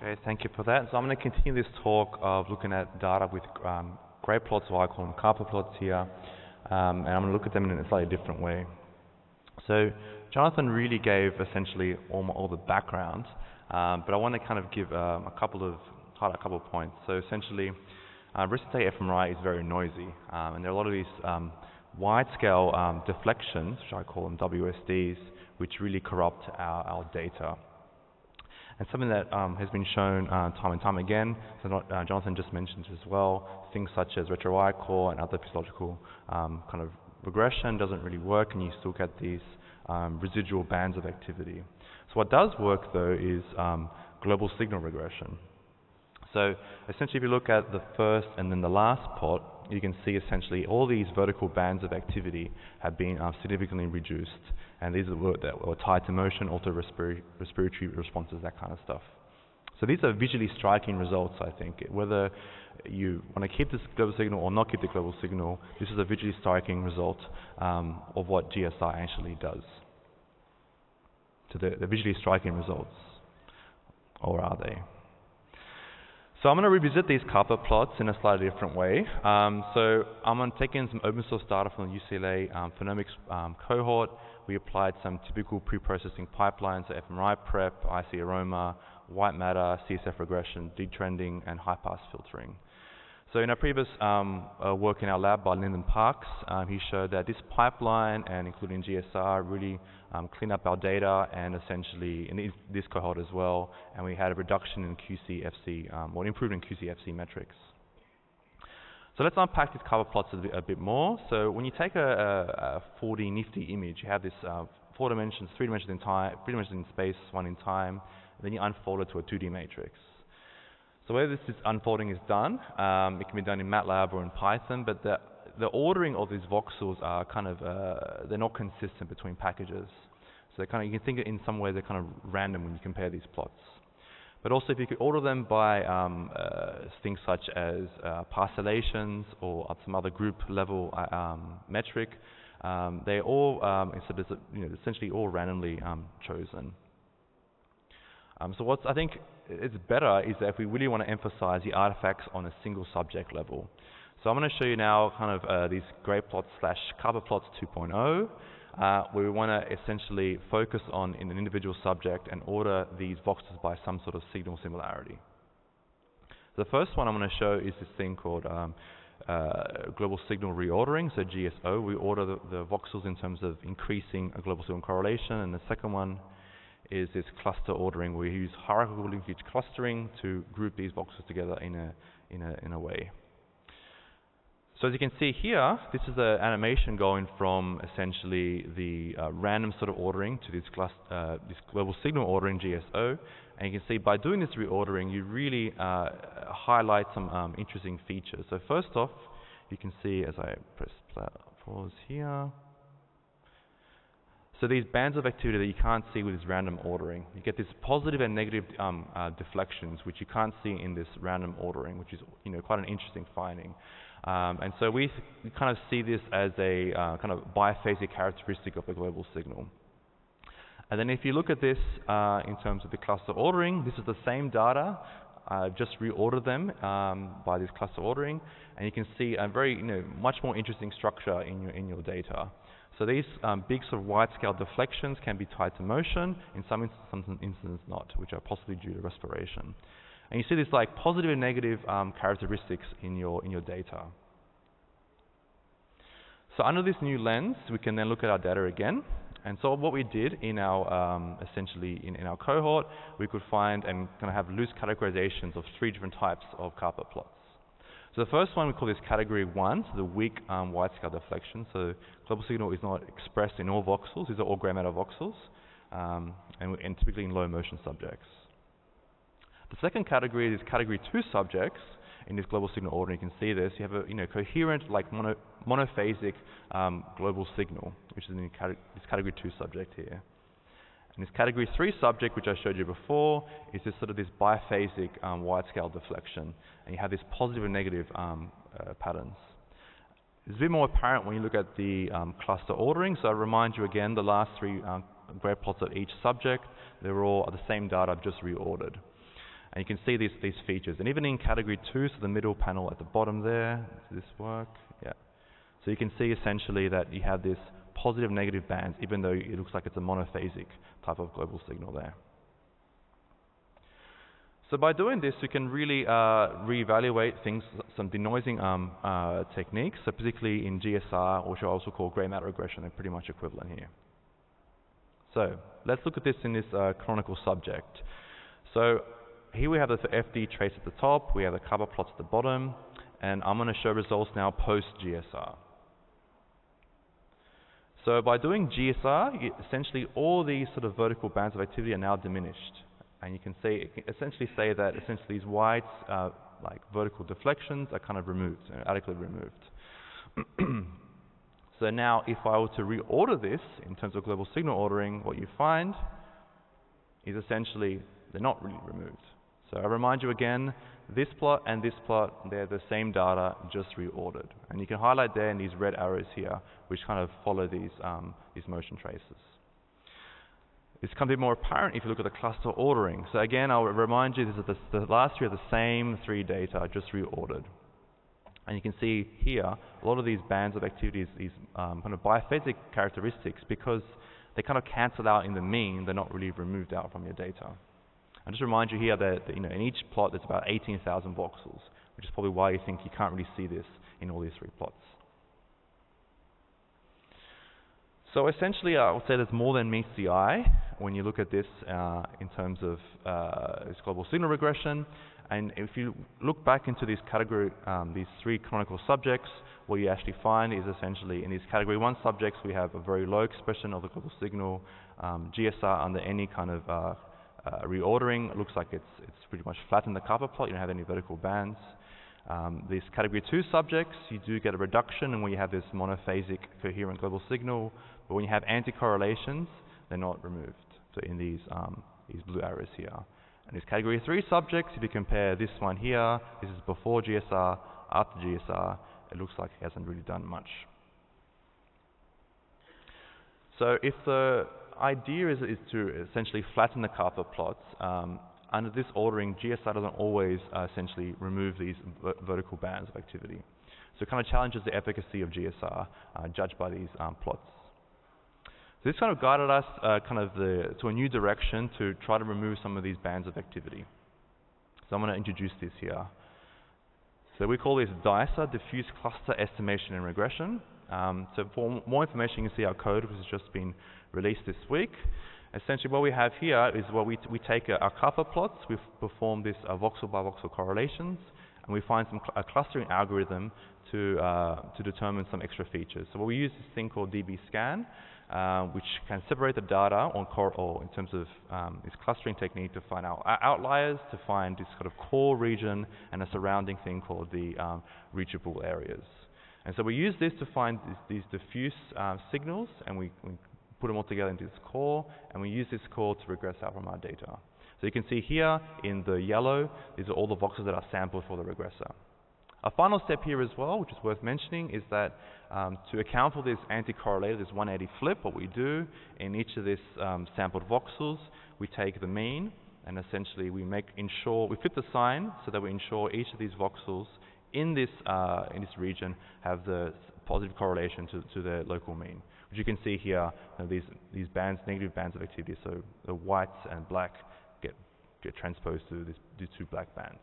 Okay, thank you for that. So I'm going to continue this talk of looking at data with gray plots, or I call them kappa plots here, and I'm going to look at them in a slightly different way. So Jonathan really gave essentially all the background, but I want to kind of give highlight a couple of points. So essentially, recent-day fMRI is very noisy, and there are a lot of these wide-scale deflections, which I call them WSDs, which really corrupt our data. And something that has been shown time and time again, so Jonathan just mentioned as well, things such as retro-ICOR and other physiological kind of regression doesn't really work, and you still get these residual bands of activity. So what does work though is global signal regression. So essentially if you look at the first and then the last plot, you can see essentially all these vertical bands of activity have been significantly reduced, and these were tied to motion, respiratory responses, that kind of stuff. So these are visually striking results, I think. Whether you want to keep this global signal or not keep the global signal, this is a visually striking result of what GSI actually does. So the visually striking results, or are they? So I'm going to revisit these kappa plots in a slightly different way. So I'm going to take in some open source data from the UCLA phenomics cohort. We applied some typical pre-processing pipelines, so fMRI prep, IC aroma, white matter, CSF regression, detrending, and high-pass filtering. So in our previous work in our lab by Lyndon Parks, he showed that this pipeline, and including GSR, really clean up our data, and essentially in this cohort as well, and we had a reduction in QCFC, or an improvement in QCFC metrics. So let's unpack these kappa plots a bit more. So when you take a 4D nifty image, you have this 4 dimensions, 3 dimensions in time, 3 dimensions in space, 1 in time, and then you unfold it to a 2D matrix. So where this unfolding is done, it can be done in MATLAB or in Python, but the ordering of these voxels are kind of, they're not consistent between packages. So they kind of, you can think in some way they're kind of random when you compare these plots. But also if you could order them by things such as parcellations or some other group level metric, they're all essentially all randomly chosen. So I think it's better is that if we really want to emphasize the artifacts on a single subject level. So I'm going to show you now kind of these gray plots / kappa plots 2.0, where we want to essentially focus on in an individual subject and order these voxels by some sort of signal similarity. The first one I'm going to show is this thing called global signal reordering, so GSO. We order the voxels in terms of increasing a global signal correlation, and the second one is this cluster ordering, where we use hierarchical linkage clustering to group these voxels together in a way. So as you can see here, this is the animation going from essentially the random sort of ordering to this global signal ordering GSO, and you can see by doing this reordering, you really highlight some interesting features. So first off, you can see as I press pause here. So these bands of activity that you can't see with this random ordering. You get this positive and negative deflections, which you can't see in this random ordering, which is quite an interesting finding. And so we kind of see this as a kind of biphasic characteristic of the global signal. And then if you look at this in terms of the cluster ordering, this is the same data. I've just reordered them by this cluster ordering, and you can see a very much more interesting structure in your data. So these big sort of wide-scale deflections can be tied to motion, in some instances not, which are possibly due to respiration. And you see this like positive and negative characteristics in your data. So under this new lens, we can then look at our data again. And so what we did in our essentially in our cohort, we could find and kind of have loose categorizations of 3 different types of kappa plots. So the first one we call this category 1, so the weak wide-scale deflection. So global signal is not expressed in all voxels; these are all gray matter voxels, and typically in low motion subjects. The second category is category 2 subjects. In this global signal ordering, you can see this. You have a coherent, like monophasic global signal, which is in this category 2 subject here. And this category 3 subject, which I showed you before, is this sort of this biphasic wide-scale deflection, and you have this positive and negative patterns. It's a bit more apparent when you look at the cluster ordering. So I remind you again, the last 3 gray plots of each subject, they were all the same data, just reordered. And you can see these features. And even in category 2, so the middle panel at the bottom there, does this work? Yeah. So you can see essentially that you have this positive negative bands, even though it looks like it's a monophasic type of global signal there. So by doing this, you can really reevaluate things, some denoising techniques, so particularly in GSR, which are also called grey matter regression. They're pretty much equivalent here. So let's look at this in this canonical subject. So here we have the FD trace at the top, we have the cover plots at the bottom, and I'm going to show results now post-GSR. So by doing GSR, essentially all these sort of vertical bands of activity are now diminished. And you can essentially say that these white like vertical deflections are kind of removed, adequately removed. So now if I were to reorder this in terms of global signal ordering, what you find is essentially they're not really removed. So I remind you again, this plot and this plot, they're the same data, just reordered. And you can highlight there in these red arrows here, which kind of follow these motion traces. It's kind of a bit more apparent if you look at the cluster ordering. So again, I'll remind you, the last three are the same three data, just reordered. And you can see here, a lot of these bands of activities, these kind of biphasic characteristics, because they kind of cancel out in the mean, they're not really removed out from your data. And just remind you here that in each plot there's about 18,000 voxels, which is probably why you think you can't really see this in all these three plots. So essentially, I would say there's more than meets the eye when you look at this in terms of this global signal regression. And if you look back into this category, these three canonical subjects, what you actually find is essentially in these category 1 subjects, we have a very low expression of the global signal. GSR under any kind of reordering, it looks like it's pretty much flat in the Kappa plot. You don't have any vertical bands. These category 2 subjects, you do get a reduction in when you have this monophasic coherent global signal, but when you have anti-correlations, they're not removed. So in these blue arrows here. And these category 3 subjects, if you compare this one here, this is before GSR, after GSR, it looks like it hasn't really done much. So if the idea is to essentially flatten the Kappa plots, under this ordering, GSR doesn't always essentially remove these vertical bands of activity. So it kind of challenges the efficacy of GSR judged by these plots. So this kind of guided us to a new direction to try to remove some of these bands of activity. So I'm going to introduce this here. So we call this DICER, Diffuse Cluster Estimation and Regression. So for more information, you can see our code, which has just been released this week. Essentially what we have here is we take our Kappa plots, we perform this voxel by voxel correlations, and we find a clustering algorithm to determine some extra features. So we use this thing called dbScan, which can separate the data or in terms of this clustering technique to find out outliers, to find this kind of core region and a surrounding thing called the reachable areas. And so we use this to find these diffuse signals, and we put them all together into this core, and we use this core to regress out from our data. So you can see here in the yellow, these are all the voxels that are sampled for the regressor. A final step here as well, which is worth mentioning, is that to account for this anti-correlated, this 180 flip, what we do in each of these sampled voxels, we take the mean, and essentially we flip the sign so that we ensure each of these voxels in this region have the positive correlation to their local mean. Which you can see here, these bands, negative bands of activity, so the whites and black get transposed to these two black bands.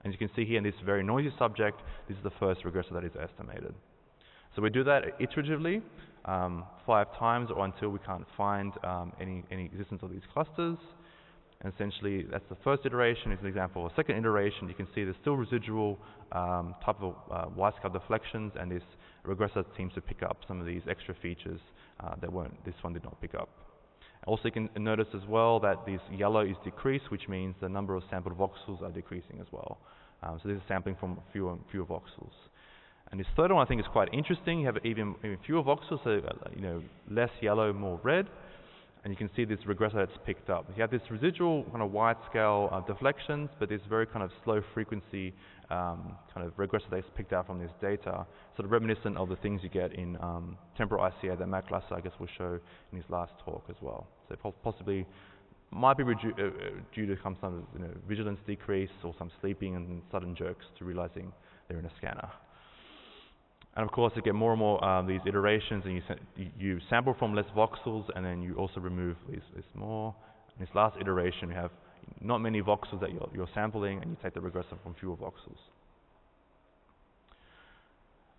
And you can see here in this very noisy subject, this is the first regressor that is estimated. So we do that iteratively, 5 times or until we can't find any existence of these clusters. And essentially, that's the first iteration. It's an example of a second iteration. You can see there's still residual type of wide-scale deflections, and this regressor seems to pick up some of these extra features that this one did not pick up. Also, you can notice as well that this yellow is decreased, which means the number of sampled voxels are decreasing as well. So this is sampling from fewer and fewer voxels. And this third one I think is quite interesting. You have even fewer voxels, so less yellow, more red. And you can see this regressor that's picked up. You have this residual kind of wide-scale deflections, but this very kind of slow frequency kind of regressor that's picked out from this data, sort of reminiscent of the things you get in temporal ICA that Matt Glasser, I guess, will show in his last talk as well. So possibly might be due to some vigilance decrease or some sleeping and sudden jerks to realizing they're in a scanner. And of course, you get more and more these iterations, and you sample from less voxels, and then you also remove this more. In this last iteration, you have not many voxels that you're sampling, and you take the regressor from fewer voxels.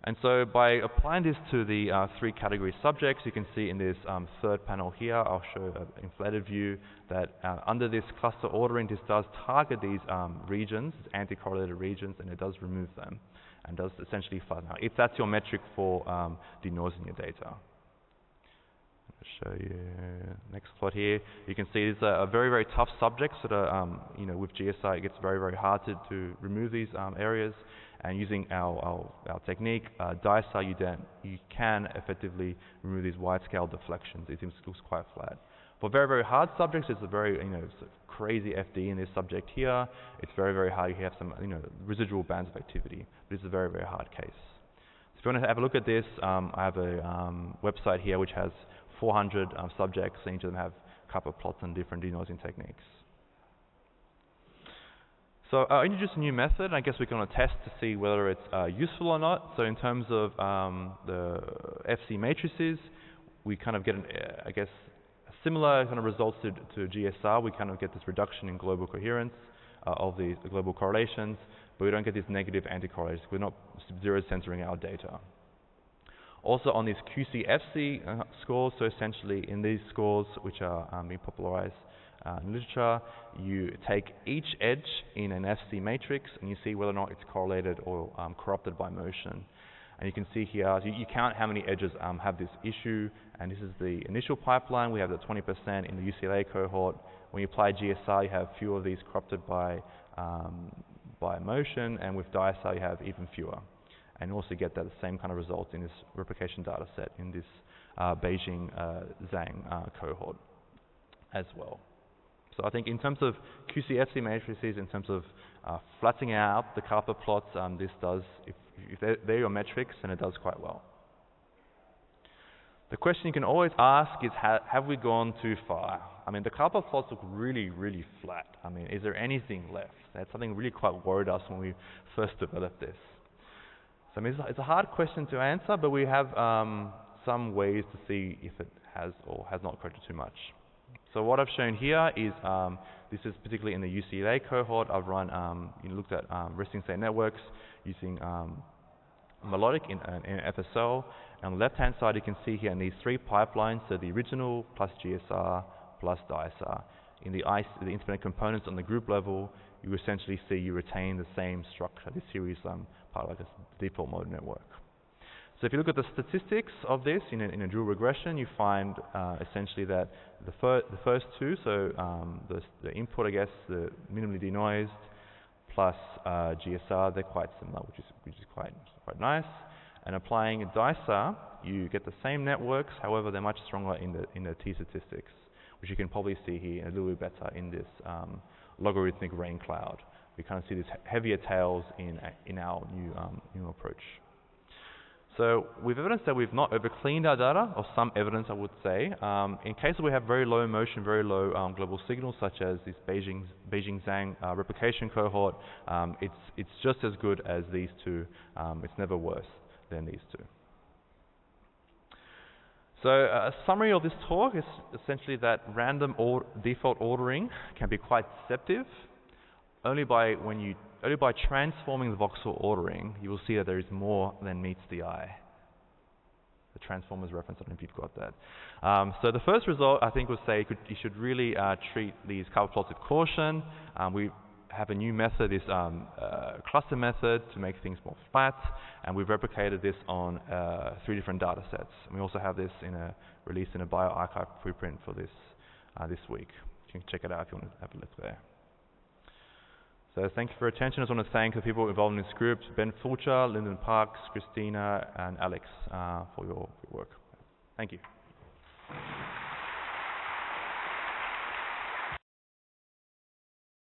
And so by applying this to the 3 category subjects, you can see in this third panel here, I'll show an inflated view that under this cluster ordering, this does target these regions, anti-correlated regions, and it does remove them, and does essentially flatten out, if that's your metric for denoising your data. Show you next plot here. You can see these are very, very tough subjects that are, with GSI, it gets very, very hard to remove these areas. And using our technique, DISA, you can effectively remove these wide-scale deflections. It looks quite flat. For very, very hard subjects, it's a very, crazy FD in this subject here. It's very, very hard. You have some, residual bands of activity, but it's a very, very hard case. So if you want to have a look at this, I have a website here which has 400 subjects, and each of them have a couple of plots and different denoising techniques. So I introduced a new method. I guess we're going to test to see whether it's useful or not. So in terms of the FC matrices, we kind of get, similar kind of results to GSR. We kind of get this reduction in global coherence of the global correlations, but we don't get these negative anti-correlations. We're not zero censoring our data. Also on these QC-FC scores, so essentially in these scores, which are being popularized in literature, you take each edge in an FC matrix and you see whether or not it's correlated or corrupted by motion. And you can see here, you count how many edges have this issue, and this is the initial pipeline. We have the 20% in the UCLA cohort. When you apply GSR, you have fewer of these corrupted by motion, and with DISA, you have even fewer. And you also get that same kind of result in this replication data set in this Beijing Zhang cohort as well. So I think in terms of QC-FC matrices, in terms of flattening out the Kappa plots, this does, if they're your metrics, then it does quite well. The question you can always ask is, have we gone too far? I mean, the Kappa plots look really, really flat. I mean, is there anything left? That's something really quite worried us when we first developed this. So I mean, it's a hard question to answer, but we have some ways to see if it has or has not corrected too much. So what I've shown here is, this is particularly in the UCLA cohort. I've run, looked at resting state networks using melodic in FSL. And on the left-hand side, you can see here in these 3 pipelines, so the original plus GSR plus DISA. In the independent components on the group level, you essentially see you retain the same structure, this series part like a default mode network. So if you look at the statistics of this in a dual regression, you find essentially that the first 2, so the input, I guess, the minimally denoised plus GSR, they're quite similar, which is quite nice. And applying a DISA, you get the same networks. However, they're much stronger in the T statistics, which you can probably see here a little bit better in this logarithmic rain cloud. We kind of see these heavier tails in our new approach. So with evidence that we've not overcleaned our data, or some evidence I would say, in cases we have very low motion, very low global signals, such as this Beijing Zhang replication cohort, it's just as good as these 2. It's never worse than these 2. So a summary of this talk is essentially that random default ordering can be quite deceptive. Only by transforming the voxel ordering, you will see that there is more than meets the eye. The transformers reference, I don't know if you've got that. So the first result, I think, would say you should really treat these Kappa plots with caution. We have a new method, this cluster method, to make things more flat, and we've replicated this on 3 different data sets. And we also have this released in a bioRxiv preprint for this week. You can check it out if you want to have a look there. So thank you for your attention. I just want to thank the people involved in this group, Ben Fulcher, Lyndon Parks, Christina, and Alex, for your work. Thank you.